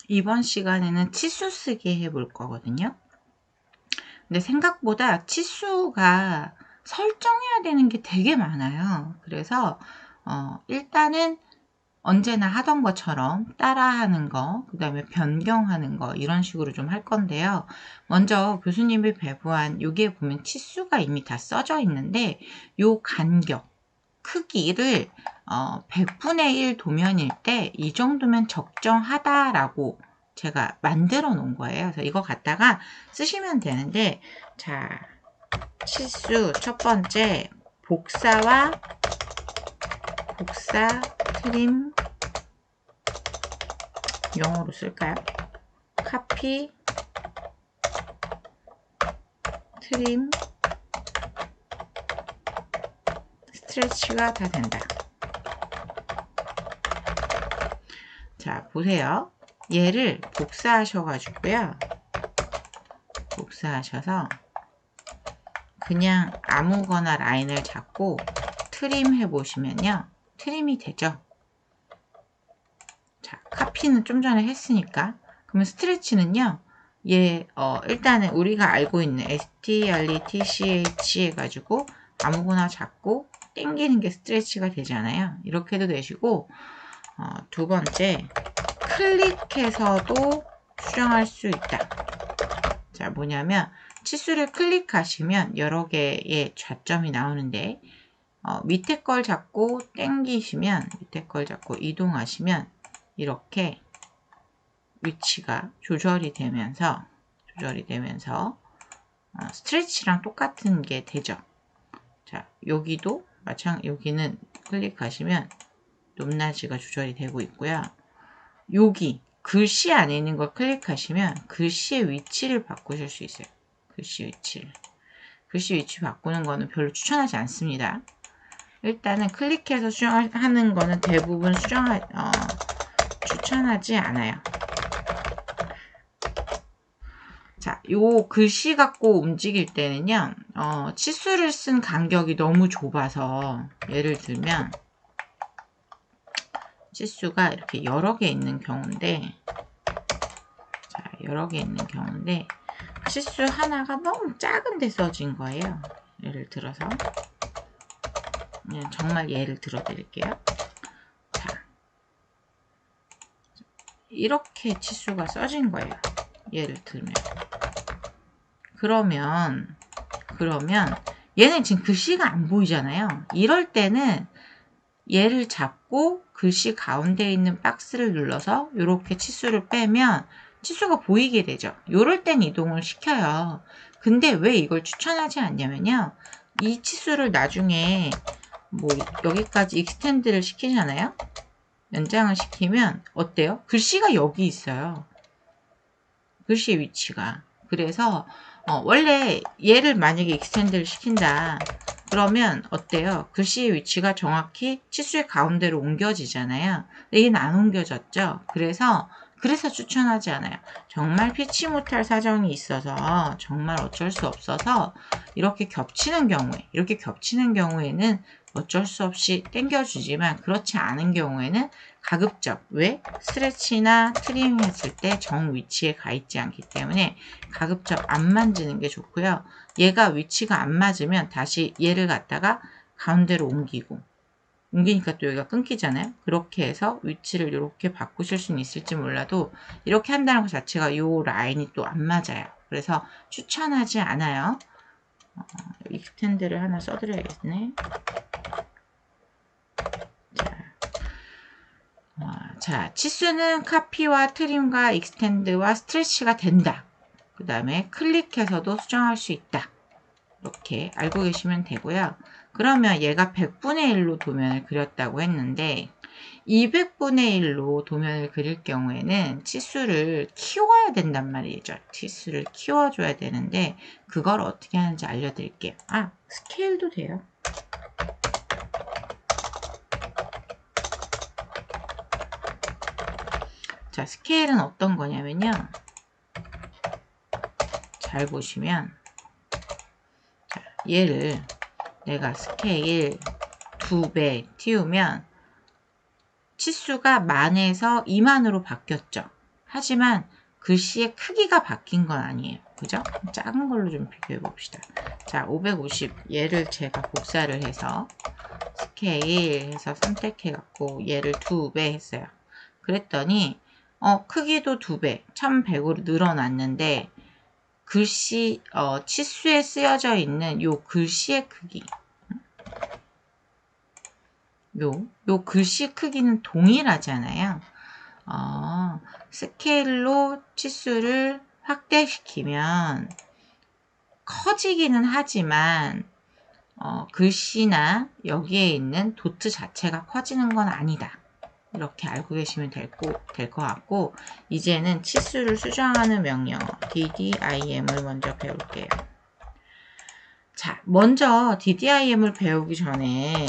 이번 시간에는 치수 쓰기 해볼 거거든요. 근데 생각보다 치수가 설정해야 되는 게 되게 많아요. 그래서 일단은 언제나 하던 것처럼 따라하는 거, 그 다음에 변경하는 거 이런 식으로 좀 할 건데요. 먼저 교수님이 배부한 여기에 보면 치수가 이미 다 써져 있는데 요 간격, 크기를 100분의 1 도면일 때 이 정도면 적정하다라고 제가 만들어 놓은 거예요. 그래서 이거 갖다가 쓰시면 되는데, 자, 치수 첫 번째 복사 트림, 영어로 쓸까요? 카피 트림 스트레치가 다 된다. 자, 보세요. 얘를 복사하셔가지고요. 복사하셔서 그냥 아무거나 라인을 잡고 트림 해보시면요. 트림이 되죠. 자, 카피는 좀 전에 했으니까. 그러면 스트레치는요. 얘 일단은 우리가 알고 있는 strtch 해가지고 아무거나 잡고 당기는 게 스트레치가 되잖아요. 이렇게 해도 되시고, 두 번째 클릭해서도 수정할 수 있다. 자, 뭐냐면 치수를 클릭하시면 여러 개의 좌점이 나오는데 밑에 걸 잡고 당기시면, 밑에 걸 잡고 이동하시면 이렇게 위치가 조절이 되면서 스트레치랑 똑같은 게 되죠. 자, 여기도 여기는 클릭하시면 높낮이가 조절이 되고 있고요. 여기 글씨 안에 있는 걸 클릭하시면 글씨의 위치를 바꾸실 수 있어요. 글씨 위치 바꾸는 거는 별로 추천하지 않습니다. 일단은 클릭해서 수정하는 거는 대부분 추천하지 않아요. 자, 요 글씨 갖고 움직일 때는요, 치수를 쓴 간격이 너무 좁아서, 예를 들면, 치수가 이렇게 여러 개 있는 경우인데, 치수 하나가 너무 작은데 써진 거예요. 예를 들어서, 그냥 정말 예를 들어 드릴게요. 자, 이렇게 치수가 써진 거예요. 예를 들면. 그러면 얘는 지금 글씨가 안 보이잖아요. 이럴 때는 얘를 잡고 글씨 가운데에 있는 박스를 눌러서 이렇게 치수를 빼면 치수가 보이게 되죠. 이럴 땐 이동을 시켜요. 근데 왜 이걸 추천하지 않냐면요. 이 치수를 나중에 뭐 여기까지 익스텐드를 시키잖아요. 연장을 시키면 어때요? 글씨가 여기 있어요. 글씨의 위치가. 그래서 원래 얘를 만약에 익스텐드를 시킨다. 그러면 어때요? 글씨의 위치가 정확히 치수의 가운데로 옮겨지잖아요. 근데 얘는 안 옮겨졌죠? 그래서 추천하지 않아요. 정말 피치 못할 사정이 있어서 정말 어쩔 수 없어서 이렇게 겹치는 경우에는 어쩔 수 없이 당겨주지만, 그렇지 않은 경우에는 가급적, 왜? 스트레치나 트림 했을 때 정 위치에 가 있지 않기 때문에 가급적 안 만지는 게 좋고요. 얘가 위치가 안 맞으면 다시 얘를 갖다가 가운데로 옮기니까 또 여기가 끊기잖아요. 그렇게 해서 위치를 이렇게 바꾸실 수는 있을지 몰라도 이렇게 한다는 것 자체가 이 라인이 또 안 맞아요. 그래서 추천하지 않아요. 익스텐드를 하나 써드려야겠네. 자, 치수는 카피와 트림과 익스텐드와 스트레치가 된다. 그 다음에 클릭해서도 수정할 수 있다. 이렇게 알고 계시면 되고요. 그러면 얘가 100분의 1로 도면을 그렸다고 했는데 200분의 1로 도면을 그릴 경우에는 치수를 키워야 된단 말이죠. 치수를 키워줘야 되는데 그걸 어떻게 하는지 알려드릴게요. 스케일도 돼요. 자, 스케일은 어떤 거냐면요. 잘 보시면, 자, 얘를 내가 스케일 2배 띄우면 치수가 10,000에서 20,000으로 바뀌었죠. 하지만 글씨의 크기가 바뀐 건 아니에요. 그죠? 작은 걸로 좀 비교해 봅시다. 자, 550 얘를 제가 복사를 해서 스케일 해서 선택해 갖고 얘를 2배 했어요. 그랬더니 크기도 2배 1100으로 늘어났는데 글씨 치수에 쓰여져 있는 요 글씨의 크기 요 글씨 크기는 동일하잖아요. 스케일로 치수를 확대시키면 커지기는 하지만 글씨나 여기에 있는 도트 자체가 커지는 건 아니다. 이렇게 알고 계시면 될 것 같고, 이제는 치수를 수정하는 명령어 DDIM을 먼저 배울게요. 자, 먼저 DDIM을 배우기 전에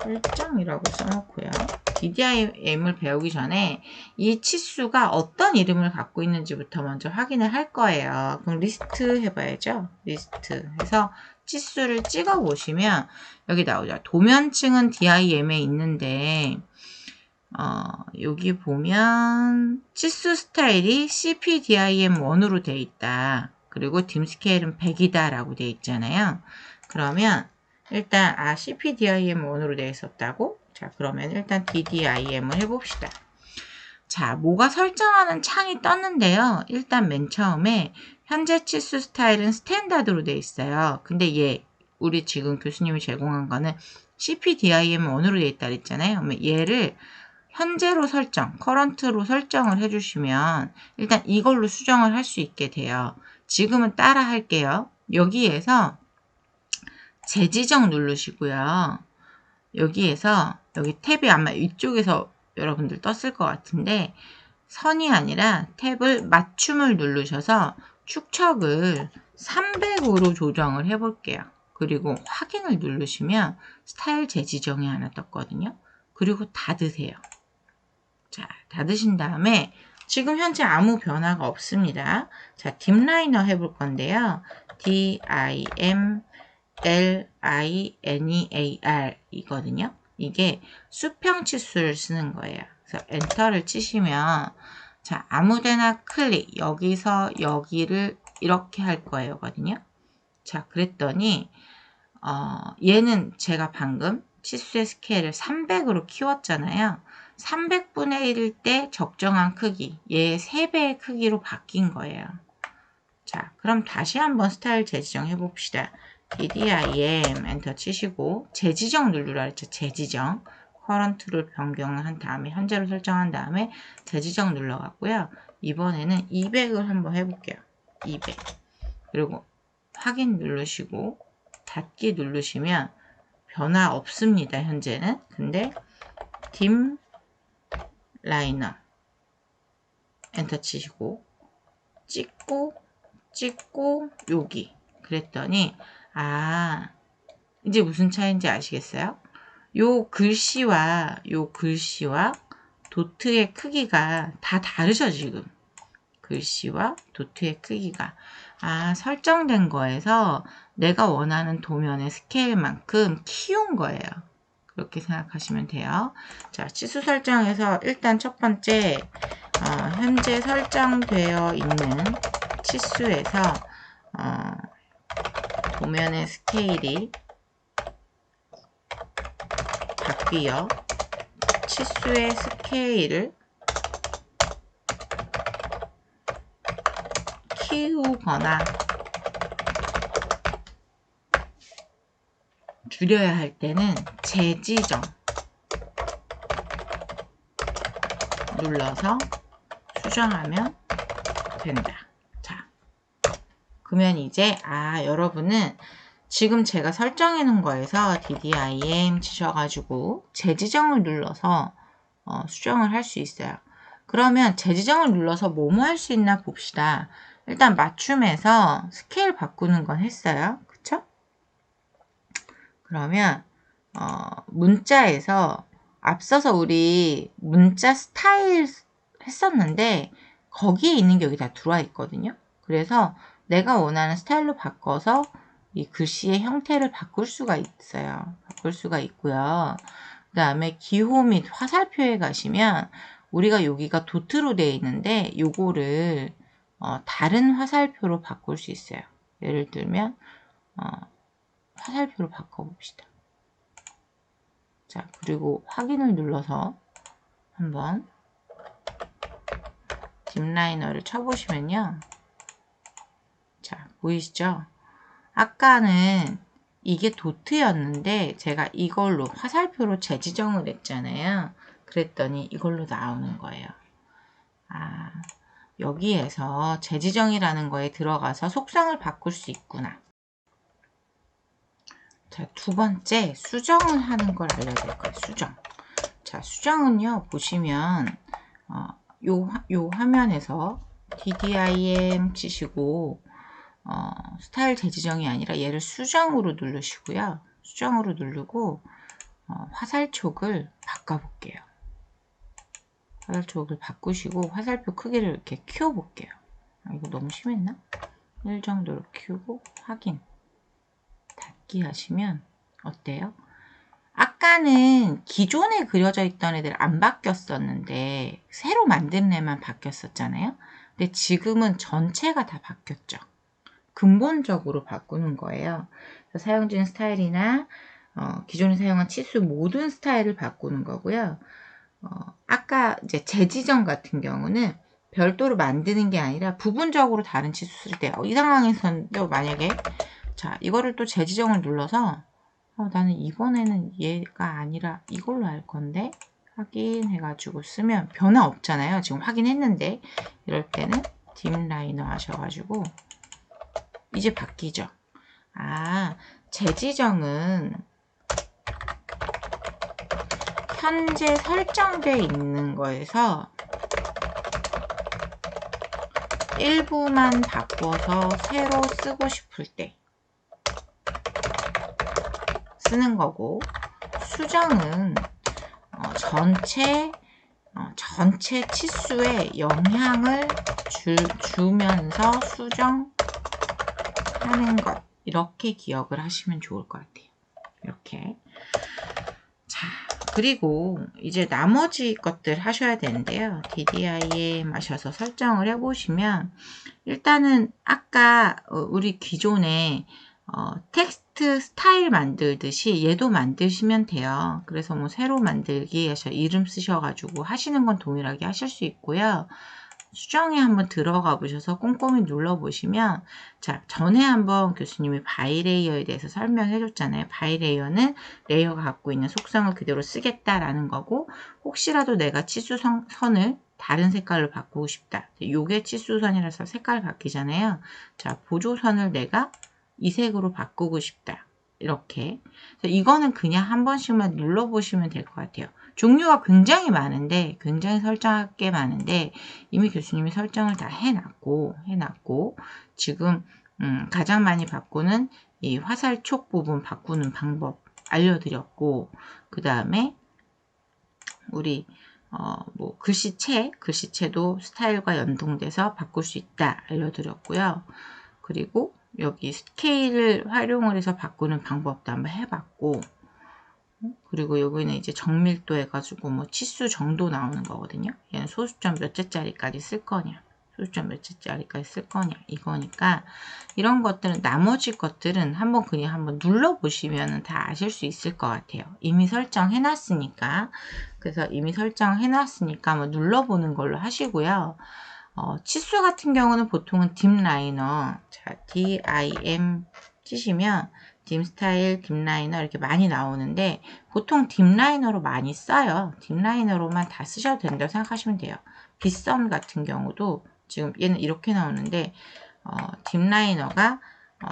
설정이라고 써놓고요. DDIM을 배우기 전에 이 치수가 어떤 이름을 갖고 있는지부터 먼저 확인을 할 거예요. 그럼 리스트 해봐야죠. 리스트 해서 치수를 찍어 보시면 여기 나오죠. 도면층은 DIM에 있는데 여기 보면 치수 스타일이 CPDIM1으로 되어 있다. 그리고 딤 스케일은 100이다 라고 되어 있잖아요. 그러면 일단 CPDIM1으로 되어 있었다고? 자, 그러면 일단 DDIM을 해봅시다. 자, 뭐가 설정하는 창이 떴는데요. 일단 맨 처음에 현재 치수 스타일은 스탠다드로 되어 있어요. 근데 우리 지금 교수님이 제공한 거는 CPDIM1으로 되어 있다 그랬잖아요. 그러면 얘를 현재로 커런트로 설정을 해주시면 일단 이걸로 수정을 할 수 있게 돼요. 지금은 따라 할게요. 여기에서 재지정 누르시고요. 여기에서 여기 탭이 아마 이쪽에서 여러분들 떴을 것 같은데 선이 아니라 탭을 맞춤을 누르셔서 축척을 300으로 조정을 해볼게요. 그리고 확인을 누르시면 스타일 재지정이 하나 떴거든요. 그리고 닫으세요. 자, 닫으신 다음에 지금 현재 아무 변화가 없습니다. 자, 딥라이너 해볼 건데요. DIM LINEAR 이거든요. 이게 수평 치수를 쓰는 거예요. 그래서 엔터를 치시면 자, 아무데나 클릭 여기서 여기를 이렇게 할 거예요.거든요. 자, 그랬더니 얘는 제가 방금 치수의 스케일을 300으로 키웠잖아요. 300분의 1일 때 적정한 크기, 얘의 3배의 크기로 바뀐 거예요. 자, 그럼 다시 한번 스타일 재지정 해봅시다. DDIM 엔터 치시고 재지정 누르라 했죠. 재지정 커런트를 변경을 한 다음에 현재로 설정한 다음에 재지정 눌러갖고요. 이번에는 200을 한번 해볼게요. 200 그리고 확인 누르시고 닫기 누르시면 변화 없습니다. 현재는. 근데 딤 라이너 엔터 치시고 찍고 여기 그랬더니 이제 무슨 차이인지 아시겠어요? 요 글씨와 도트의 크기가 다 다르죠, 지금. 글씨와 도트의 크기가. 설정된 거에서 내가 원하는 도면의 스케일만큼 키운 거예요. 그렇게 생각하시면 돼요. 자, 치수 설정에서 일단 첫 번째, 현재 설정되어 있는 치수에서, 도면의 스케일이 바뀌어 치수의 스케일을 키우거나 줄여야 할 때는 재지정 눌러서 수정하면 된다. 자, 그러면 이제 여러분은 지금 제가 설정해 놓은 거에서 DDIM 치셔가지고 재지정을 눌러서 수정을 할 수 있어요. 그러면 재지정을 눌러서 뭐뭐 할 수 있나 봅시다. 일단 맞춤에서 스케일 바꾸는 건 했어요. 그쵸? 그러면 문자에서 앞서서 우리 문자 스타일 했었는데 거기에 있는 게 여기 다 들어와 있거든요. 그래서 내가 원하는 스타일로 바꿔서 이 글씨의 형태를 바꿀 수가 있어요. 바꿀 수가 있고요. 그 다음에 기호 및 화살표에 가시면 우리가 여기가 도트로 되어 있는데 요거를 다른 화살표로 바꿀 수 있어요. 예를 들면 화살표로 바꿔봅시다. 자, 그리고 확인을 눌러서 한번 딥라이너를 쳐보시면요. 자, 보이시죠? 아까는 이게 도트였는데 제가 이걸로 화살표로 재지정을 했잖아요. 그랬더니 이걸로 나오는 거예요. 아, 여기에서 재지정이라는 거에 들어가서 속성을 바꿀 수 있구나. 자, 두 번째 수정을 하는 걸 알려드릴 거예요. 수정. 자, 수정은요, 보시면 요 화면에서 DDIM 치시고 스타일 재지정이 아니라 얘를 수정으로 누르시고요. 수정으로 누르고 화살촉을 바꿔볼게요. 화살촉을 바꾸시고 화살표 크기를 이렇게 키워볼게요. 이거 너무 심했나? 1 정도로 키우고 확인 닫기 하시면 어때요? 아까는 기존에 그려져 있던 애들 안 바뀌었었는데 새로 만든 애만 바뀌었었잖아요. 근데 지금은 전체가 다 바뀌었죠. 근본적으로 바꾸는 거예요. 사용 중 스타일이나 기존에 사용한 치수 모든 스타일을 바꾸는 거고요. 아까 이제 재지정 같은 경우는 별도로 만드는 게 아니라 부분적으로 다른 치수 쓸 때 이 상황에서는 또 만약에 자 이거를 또 재지정을 눌러서 나는 이번에는 얘가 아니라 이걸로 할 건데 확인해가지고 쓰면 변화 없잖아요. 지금 확인했는데 이럴 때는 딥라이너 하셔가지고 이제 바뀌죠. 재지정은 현재 설정되어 있는 거에서 일부만 바꿔서 새로 쓰고 싶을 때 쓰는 거고, 수정은 전체 치수에 영향을 주면서 수정하는 것, 이렇게 기억을 하시면 좋을 것 같아요. 이렇게. 자, 그리고 이제 나머지 것들 하셔야 되는데요. DDIM 하셔서 설정을 해보시면 일단은 아까 우리 기존에 텍스트 스타일 만들듯이 얘도 만드시면 돼요. 그래서 뭐 새로 만들기 하셔 이름 쓰셔가지고 하시는 건 동일하게 하실 수 있고요. 수정에 한번 들어가 보셔서 꼼꼼히 눌러 보시면 자 전에 한번 교수님이 바이레이어에 대해서 설명해 줬잖아요. 바이레이어는 레이어가 갖고 있는 속성을 그대로 쓰겠다라는 거고 혹시라도 내가 치수선을 다른 색깔로 바꾸고 싶다. 요게 치수선이라서 색깔 바뀌잖아요. 자 보조선을 내가 이 색으로 바꾸고 싶다. 이렇게. 이거는 그냥 한 번씩만 눌러보시면 될 것 같아요. 종류가 굉장히 많은데, 굉장히 설정할 게 많은데, 이미 교수님이 설정을 다 해놨고, 지금, 가장 많이 바꾸는 이 화살촉 부분 바꾸는 방법 알려드렸고, 그 다음에, 우리, 뭐, 글씨체도 스타일과 연동돼서 바꿀 수 있다 알려드렸고요. 그리고, 여기 스케일을 활용을 해서 바꾸는 방법도 한번 해봤고 그리고 여기는 이제 정밀도 해가지고 뭐 치수 정도 나오는 거거든요. 얘는 소수점 몇째짜리까지 쓸 거냐 소수점 몇째짜리까지 쓸 거냐 이거니까 이런 것들은 나머지 것들은 그냥 한번 눌러보시면 다 아실 수 있을 것 같아요. 이미 설정해 놨으니까 그래서 이미 설정해 놨으니까 한번 눌러보는 걸로 하시고요. 치수 같은 경우는 보통은 딥라이너, 자, DIM 치시면 딥스타일, 딥라이너 이렇게 많이 나오는데 보통 딥라이너로 많이 써요. 딥라이너로만 다 쓰셔도 된다고 생각하시면 돼요. 빗썸 같은 경우도 지금 얘는 이렇게 나오는데 딥라이너가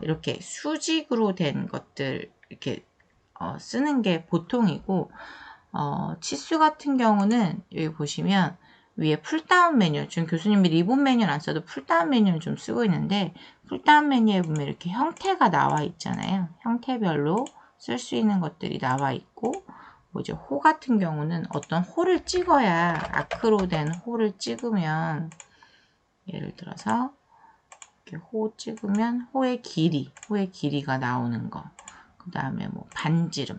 이렇게 수직으로 된 것들 이렇게 쓰는 게 보통이고 치수 같은 경우는 여기 보시면 위에 풀다운 메뉴, 지금 교수님이 리본 메뉴는 안 써도 풀다운 메뉴를 좀 쓰고 있는데 풀다운 메뉴에 보면 이렇게 형태가 나와 있잖아요. 형태별로 쓸 수 있는 것들이 나와 있고 뭐 이제 호 같은 경우는 어떤 호를 찍어야 아크로 된 호를 찍으면 예를 들어서 이렇게 호 찍으면 호의 길이가 나오는 거. 그 다음에 뭐 반지름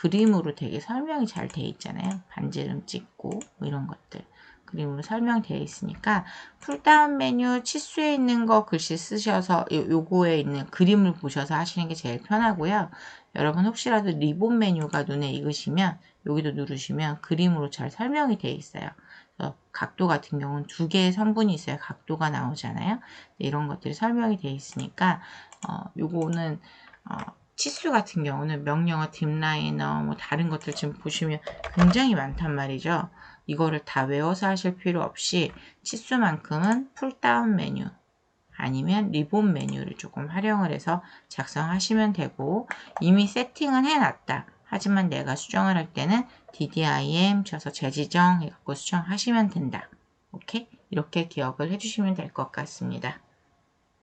그림으로 되게 설명이 잘 돼 있잖아요. 반지름 찍고 뭐 이런 것들 그림으로 설명되어 있으니까 풀다운 메뉴 치수에 있는 거 글씨 쓰셔서 요거에 있는 그림을 보셔서 하시는 게 제일 편하고요. 여러분 혹시라도 리본 메뉴가 눈에 익으시면 여기도 누르시면 그림으로 잘 설명이 되어 있어요. 각도 같은 경우는 두 개의 선분이 있어야 각도가 나오잖아요. 이런 것들이 설명이 되어 있으니까 요거는 치수 같은 경우는 명령어, 딥라이너, 뭐 다른 것들 지금 보시면 굉장히 많단 말이죠. 이거를 다 외워서 하실 필요 없이 치수만큼은 풀다운 메뉴 아니면 리본 메뉴를 조금 활용을 해서 작성하시면 되고 이미 세팅은 해놨다. 하지만 내가 수정을 할 때는 DDIM 쳐서 재지정 해갖고 수정하시면 된다. 오케이? 이렇게 기억을 해주시면 될 것 같습니다.